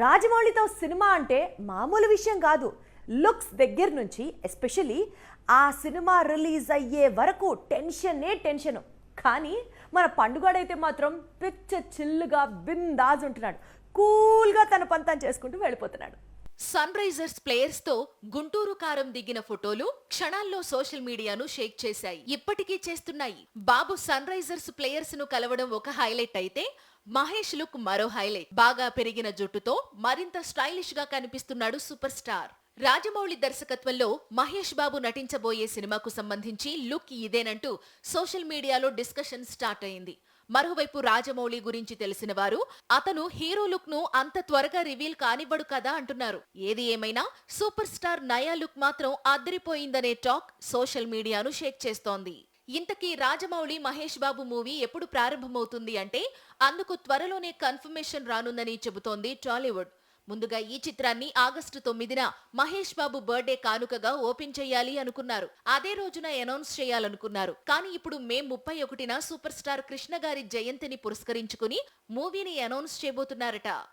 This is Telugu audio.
రాజమౌళితో సినిమా అంటే మామూలు విషయం కాదు. లుక్స్ దగ్గర నుంచి ఎస్పెషల్లీ ఆ సినిమా రిలీజ్ అయ్యే వరకు టెన్షన్. కానీ మన పండుగాడైతే మాత్రం పిచ్చ చిల్లుగా బిందాజ్ ఉంటున్నాడు. కూల్గా తన పంతం చేసుకుంటూ వెళ్ళిపోతున్నాడు. సన్ రైజర్స్ ప్లేయర్స్ తో గుంటూరు కారం దిగిన ఫోటోలు క్షణాల్లో సోషల్ మీడియాను షేక్ చేశాయి, ఇప్పటికీ చేస్తున్నాయి. బాబు సన్ రైజర్స్ ప్లేయర్స్ ను కలవడం ఒక హైలైట్ అయితే మహేష్ లుక్ మరో హైలైట్. బాగా పెరిగిన జుట్టుతో మరింత స్టైలిష్ గా కనిపిస్తున్నాడు సూపర్ స్టార్. రాజమౌళి దర్శకత్వంలో మహేష్ బాబు నటించబోయే సినిమాకు సంబంధించి లుక్ ఇదేనంటూ సోషల్ మీడియాలో డిస్కషన్ స్టార్ట్ అయింది. మరోవైపు రాజమౌళి గురించి తెలిసిన వారు అతను హీరో లుక్ ను అంత త్వరగా రివీల్ కానివ్వడు కదా అంటున్నారు. ఏది ఏమైనా సూపర్ స్టార్ నయా లుక్ మాత్రం అదిరిపోయిందనే టాక్ సోషల్ మీడియాను షేక్ చేస్తోంది. ఇంతకీ రాజమౌళి మహేష్ బాబు మూవీ ఎప్పుడు ప్రారంభమవుతుంది అంటే అందుకు త్వరలోనే కన్ఫర్మేషన్ రానుందని చెబుతోంది టాలీవుడ్. ముందుగా ఈ చిత్రాన్ని ఆగస్టు 9న మహేష్ బాబు బర్త్డే కానుకగా ఓపెన్ చేయాలి అనుకున్నారు. అదే రోజున అనౌన్స్ చేయాలనుకున్నారు. కానీ ఇప్పుడు మే 31న సూపర్ స్టార్ కృష్ణ గారి జయంతిని పురస్కరించుకుని మూవీని అనౌన్స్ చేయబోతున్నారట.